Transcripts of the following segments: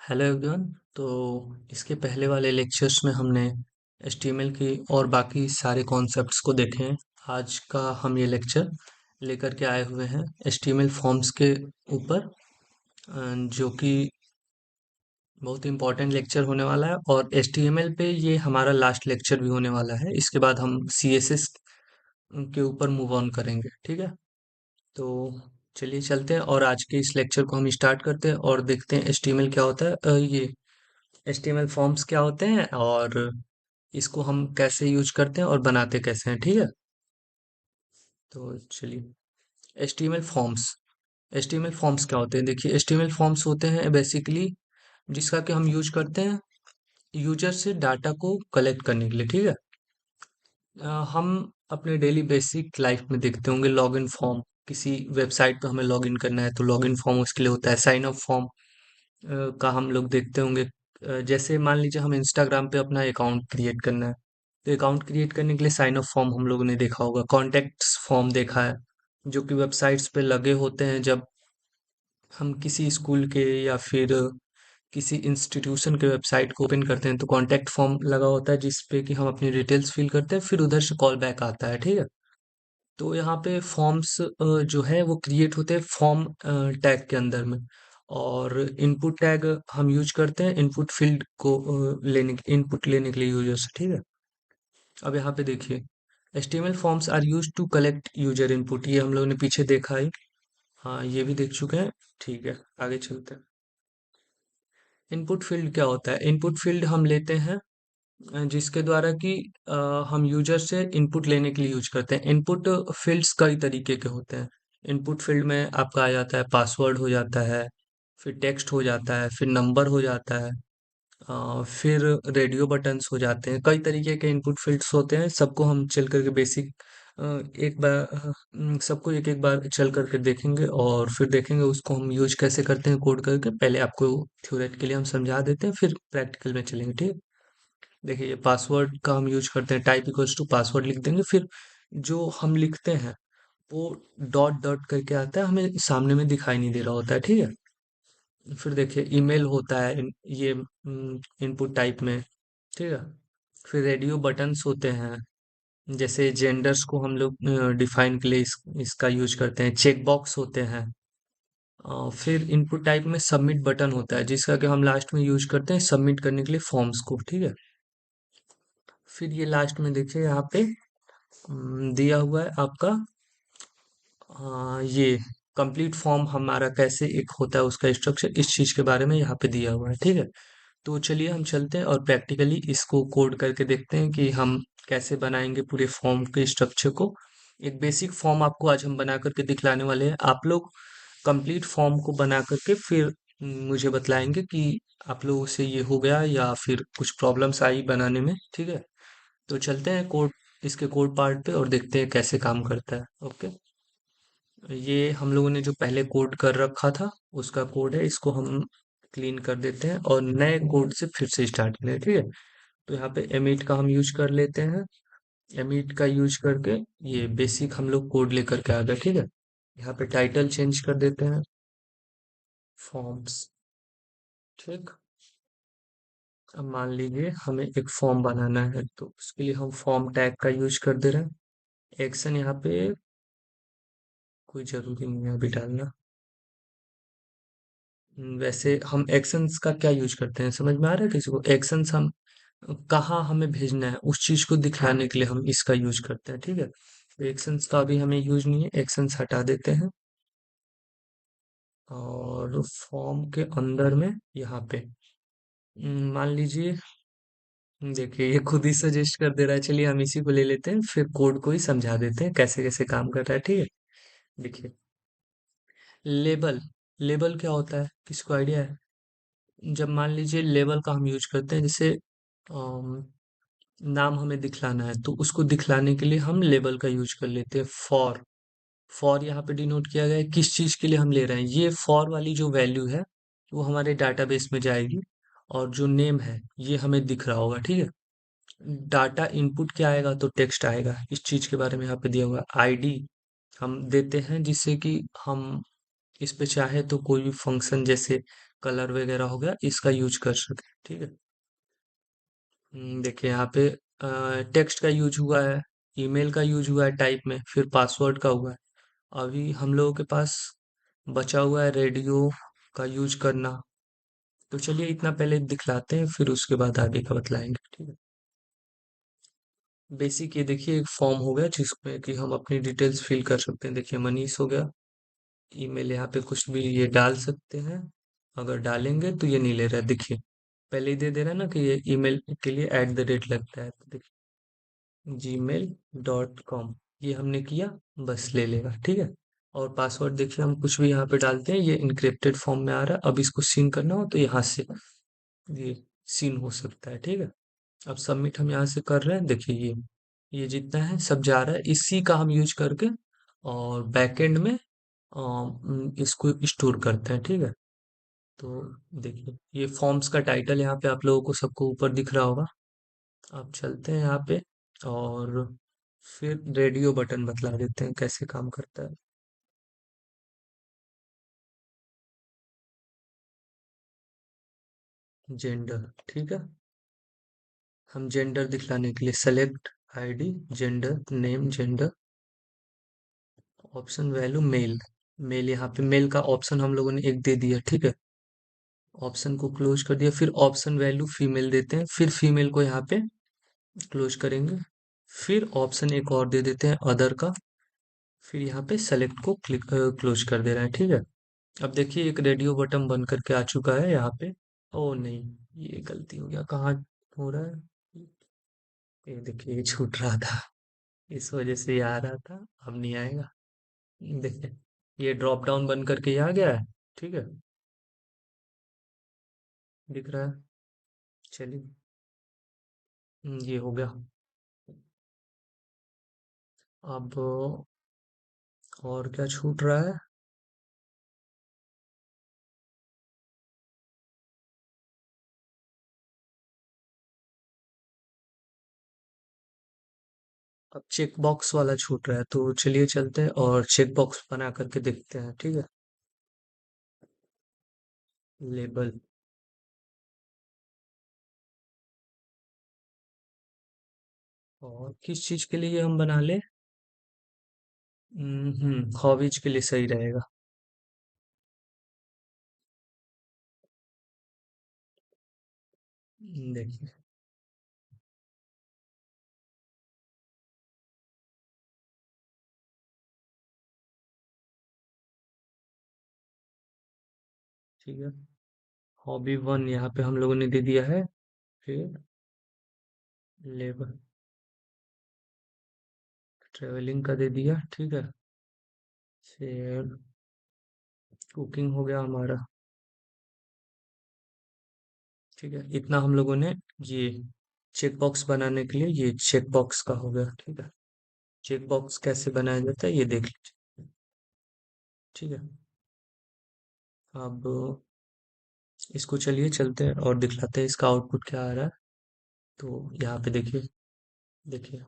Hello everyone. तो इसके पहले वाले लेक्चर्स में हमने HTML की और बाकी सारे कॉन्सेप्ट्स को देखे हैं। आज का हम ये लेक्चर लेकर के आए हुए हैं HTML फॉर्म्स के ऊपर, जो कि बहुत इंपॉर्टेंट लेक्चर होने वाला है। और HTML पे ये हमारा लास्ट लेक्चर भी होने वाला है। इसके बाद हम CSS के ऊपर मूव ऑन करेंगे, ठीक है। तो चलिए चलते हैं और आज के इस लेक्चर को हम स्टार्ट करते हैं और देखते हैं HTML क्या होता है। ये HTML फॉर्म्स क्या होते हैं और इसको हम कैसे यूज करते हैं और बनाते कैसे हैं, ठीक है। तो चलिए, HTML फॉर्म्स HTML फॉर्म्स क्या होते हैं? देखिए, HTML फॉर्म्स होते हैं बेसिकली जिसका कि हम यूज करते हैं यूजर से डाटा को कलेक्ट करने के लिए, ठीक है। हम अपने डेली बेसिक लाइफ में देखते होंगे लॉगिन फॉर्म। किसी वेबसाइट पे हमें लॉगिन करना है तो लॉगिन फॉर्म उसके लिए होता है। साइन अप फॉर्म का हम लोग देखते होंगे। जैसे मान लीजिए हमें इंस्टाग्राम पे अपना अकाउंट क्रिएट करना है, तो अकाउंट क्रिएट करने के लिए साइन अप फॉर्म हम लोगों ने देखा होगा। कॉन्टेक्ट्स फॉर्म देखा है, जो कि वेबसाइट्स पे लगे होते हैं जब हम किसी स्कूल के या फिर किसी इंस्टीट्यूशन के वेबसाइट को ओपन करते हैं तो कॉन्टैक्ट फॉर्म लगा होता है जिस पे कि हम अपनी डिटेल्स फिल करते हैं, फिर उधर से कॉल बैक आता है, ठीक है। तो यहाँ पे फॉर्म्स जो है वो क्रिएट होते हैं फॉर्म टैग के अंदर में। और इनपुट टैग हम यूज करते हैं इनपुट फील्ड को इनपुट लेने के लिए यूजर से, ठीक है। अब यहाँ पे देखिए, HTML forms are used to collect user input. ये हम लोगों ने पीछे देखा है। हाँ, ये भी देख चुके हैं। ठीक है, आगे चलते हैं। इनपुट फील्ड क्या होता है? इनपुट फील्ड हम लेते हैं जिसके द्वारा कि हम यूजर से इनपुट लेने के लिए यूज करते हैं। इनपुट फील्ड्स कई तरीके के होते हैं। इनपुट फील्ड में आपका आ जाता है पासवर्ड हो जाता है, फिर टेक्स्ट हो जाता है, फिर नंबर हो जाता है, फिर रेडियो बटन्स हो जाते हैं। कई तरीके के इनपुट फील्ड्स होते हैं। सबको हम चल करके बेसिक एक बार सबको एक एक बार चल करके देखेंगे और फिर देखेंगे उसको हम यूज कैसे करते हैं कोड करके। पहले आपको थ्योरेटिकली हम समझा देते हैं, फिर प्रैक्टिकल में चलेंगे, ठीक है। देखिए, ये पासवर्ड का हम यूज करते हैं। टाइप इक्वल्स टू पासवर्ड लिख देंगे, फिर जो हम लिखते हैं वो डॉट डॉट करके आता है, हमें सामने में दिखाई नहीं दे रहा होता है, ठीक है। फिर देखिए, ईमेल होता है ये इनपुट टाइप में, ठीक है। फिर रेडियो बटन्स होते हैं। जैसे जेंडर्स को हम लोग डिफाइन के लिए इसका यूज करते हैं। चेक बॉक्स होते हैं। फिर इनपुट टाइप में सबमिट बटन होता है जिसका कि हम लास्ट में यूज करते हैं सबमिट करने के लिए फॉर्म्स को, ठीक है। फिर ये लास्ट में देखिए यहाँ पे दिया हुआ है आपका ये कंप्लीट फॉर्म हमारा कैसे एक होता है, उसका स्ट्रक्चर इस चीज के बारे में यहाँ पे दिया हुआ है, ठीक है। तो चलिए हम चलते हैं और प्रैक्टिकली इसको कोड करके देखते हैं कि हम कैसे बनाएंगे पूरे फॉर्म के स्ट्रक्चर को। एक बेसिक फॉर्म आपको आज हम बना करके दिखलाने वाले हैं। आप लोग कंप्लीट फॉर्म को बना करके फिर मुझे बतलाएंगे कि आप लोगों से ये हो गया या फिर कुछ प्रॉब्लम्स आई बनाने में, ठीक है। तो चलते हैं कोड, इसके कोड पार्ट पे और देखते हैं कैसे काम करता है। ओके, ये हम लोगों ने जो पहले कोड कर रखा था उसका कोड है, इसको हम क्लीन कर देते हैं और नए कोड से फिर से स्टार्ट करें, ठीक है। तो यहाँ पे एमिट का हम यूज कर लेते हैं। एमिट का यूज करके ये बेसिक हम लोग कोड लेकर के आ गए, ठीक है। यहाँ पे टाइटल चेंज कर देते हैं फॉर्म्स, ठीक। अब मान लीजिए हमें एक फॉर्म बनाना है तो उसके लिए हम फॉर्म टैग का यूज कर दे रहे हैं। एक्शन यहाँ पे कोई जरूरी नहीं है अभी डालना। वैसे हम एक्शंस का क्या यूज करते हैं समझ में आ रहा है किसी को? एक्शंस हम कहाँ हमें भेजना है उस चीज को दिखाने के लिए हम इसका यूज करते हैं, ठीक है। तो एक्शंस का अभी हमें यूज नहीं है, एक्शंस हटा देते हैं। और फॉर्म के अंदर में यहाँ पे मान लीजिए, देखिए ये खुद ही सजेस्ट कर दे रहा है। चलिए हम इसी को ले लेते हैं, फिर कोड को ही समझा देते हैं कैसे कैसे काम कर रहा है, ठीक है। देखिए, लेबल लेबल क्या होता है, किसको आइडिया है? जब मान लीजिए लेबल का हम यूज करते हैं, जैसे नाम हमें दिखलाना है तो उसको दिखलाने के लिए हम लेबल का यूज कर लेते हैं। फॉर यहाँ पे डिनोट किया गया है किस चीज के लिए हम ले रहे हैं। ये फॉर वाली जो वैल्यू है वो हमारे डाटाबेस में जाएगी और जो नेम है ये हमें दिख रहा होगा, ठीक है। डाटा इनपुट क्या आएगा तो टेक्स्ट आएगा। इस चीज के बारे में यहाँ पे दिया हुआ आईडी हम देते हैं जिससे कि हम इस पे चाहे तो कोई भी फंक्शन जैसे कलर वगैरह हो गया, इसका यूज कर सके, ठीक है। देखिए यहाँ पे टेक्स्ट का यूज हुआ है, ईमेल का यूज हुआ है टाइप में, फिर पासवर्ड का हुआ है। अभी हम लोगों के पास बचा हुआ है रेडियो का यूज करना। तो चलिए इतना पहले दिखलाते हैं, फिर उसके बाद आगे का बतलाएंगे, ठीक है। बेसिक ये देखिए एक फॉर्म हो गया जिसमें कि हम अपनी डिटेल्स फिल कर सकते हैं। देखिए मनीष हो गया, ईमेल यहाँ पे कुछ भी ये डाल सकते हैं। अगर डालेंगे तो ये नहीं ले रहा है, देखिए पहले ही दे रहा है ना कि ये ईमेल के लिए @ लगता है, तो देखिए gmail.com ये हमने किया, बस ले लेगा, ठीक है। और पासवर्ड देखिए हम कुछ भी यहाँ पे डालते हैं, ये इनक्रिप्टेड फॉर्म में आ रहा है। अब इसको सीन करना हो तो यहाँ से ये सीन हो सकता है, ठीक है। अब सबमिट हम यहाँ से कर रहे हैं, देखिए ये जितना है सब जा रहा है, इसी का हम यूज करके और बैकएंड में इसको स्टोर करते हैं, ठीक है। तो देखिए ये फॉर्म्स का टाइटल यहाँ पे आप लोगों को सबको ऊपर दिख रहा होगा। आप चलते हैं यहाँ पे और फिर रेडियो बटन बतला देते हैं कैसे काम करता है। जेंडर, ठीक है। हम जेंडर दिखलाने के लिए select ID, gender, name, gender, option value male. Male यहाँ पे मेल का ऑप्शन हम लोगों ने एक दे दिया, ठीक है। ऑप्शन को क्लोज कर दिया, फिर ऑप्शन वैल्यू फीमेल देते हैं, फिर फीमेल को यहाँ पे क्लोज करेंगे। फिर ऑप्शन एक और दे देते हैं अदर का, फिर यहाँ पे सेलेक्ट को क्लिक क्लोज कर दे रहे हैं, ठीक है। अब देखिए एक रेडियो बटन बन करके आ चुका है यहाँ पे। ओ नहीं, ये गलती हो गया, कहाँ हो रहा है, ये देखिए ये छूट रहा था, इस वजह से ये आ रहा था, अब नहीं आएगा। देखिए ये ड्रॉप डाउन बन करके ये आ गया है, ठीक है, दिख रहा है। चलिए ये हो गया। अब और क्या छूट रहा है। अब चेक बॉक्स वाला छूट रहा है, तो चलिए चलते हैं और चेक बॉक्स बना करके देखते हैं, ठीक है। लेबल, और किस चीज के लिए हम बना ले। हॉबीज के लिए सही रहेगा। देखिए, ठीक है। हॉबी 1 यहाँ पे हम लोगों ने दे दिया है। फिर लेबर, ट्रेवलिंग का दे दिया, ठीक है। फिर कुकिंग हो गया हमारा, ठीक है। इतना हम लोगों ने ये चेक बॉक्स बनाने के लिए ये चेक बॉक्स का हो गया, ठीक है। चेक बॉक्स कैसे बनाया जाता है ये देख लीजिए, ठीक है। अब इसको चलिए चलते हैं और दिखलाते हैं इसका आउटपुट क्या आ रहा है। तो यहाँ पे देखिए, देखिए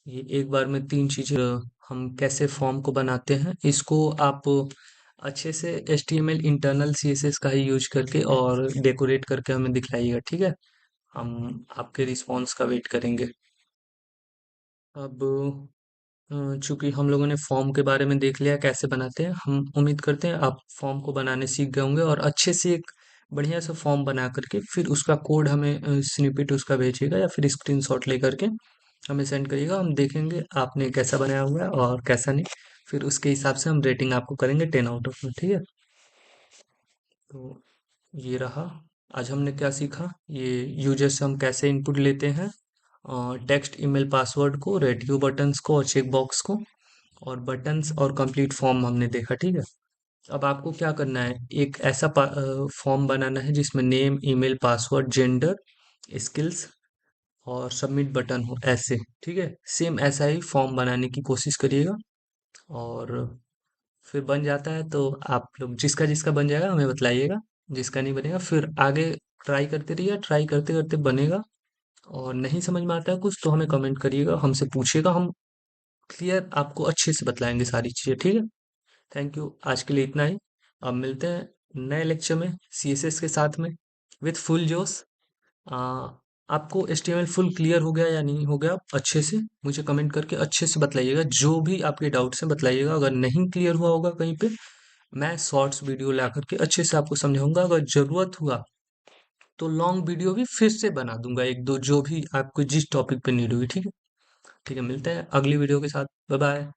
ये एक बार में 3 चीजें हम कैसे फॉर्म को बनाते हैं, इसको आप अच्छे से HTML इंटरनल CSS का ही यूज करके और डेकोरेट करके हमें दिखलाइएगा, ठीक है। हम आपके रिस्पॉन्स का वेट करेंगे। अब चूंकि हम लोगों ने फॉर्म के बारे में देख लिया कैसे बनाते हैं, हम उम्मीद करते हैं आप फॉर्म को बनाने सीख गए होंगे और अच्छे से एक बढ़िया सा फॉर्म बना करके फिर उसका कोड हमें स्निपेट उसका भेजिएगा या फिर स्क्रीनशॉट लेकर के हमें सेंड करिएगा। हम देखेंगे आपने कैसा बनाया हुआ है और कैसा नहीं, फिर उसके हिसाब से हम रेटिंग आपको करेंगे 10 आउट ऑफ 10, ठीक है। तो ये रहा, आज हमने क्या सीखा, ये यूजर से हम कैसे इनपुट लेते हैं, टेक्स्ट, ईमेल, पासवर्ड को, रेडियो बटन्स को और चेक बॉक्स को, और बटन्स और कंप्लीट फॉर्म हमने देखा, ठीक है। अब आपको क्या करना है, एक ऐसा फॉर्म बनाना है जिसमें name, email, password, gender, skills और सबमिट बटन हो, ऐसे, ठीक है। सेम ऐसा ही फॉर्म बनाने की कोशिश करिएगा और फिर बन जाता है तो आप लोग जिसका जिसका बन जाएगा हमें बतलाइएगा, जिसका नहीं बनेगा फिर आगे ट्राई करते रहिए, ट्राई करते करते बनेगा। और नहीं समझ में आता है कुछ तो हमें कमेंट करिएगा, हमसे पूछिएगा, हम क्लियर आपको अच्छे से बतलाएंगे सारी चीजें, ठीक है। थैंक यू, आज के लिए इतना ही। अब मिलते हैं नए लेक्चर में CSS के साथ में विथ फुल जोश। आ, आपको HTML फुल क्लियर हो गया या नहीं हो गया, अच्छे से मुझे कमेंट करके अच्छे से बतलाइएगा। जो भी आपके डाउट्स हैं बतलाइएगा। अगर नहीं क्लियर हुआ होगा कहीं पे, मैं शॉर्ट्स वीडियो ला करके अच्छे से आपको समझाऊंगा। अगर जरूरत हुआ तो लॉन्ग वीडियो भी फिर से बना दूंगा, एक दो, जो भी आपको जिस टॉपिक पे नीड हुई। ठीक है, ठीक है, मिलते हैं अगली वीडियो के साथ। Bye bye.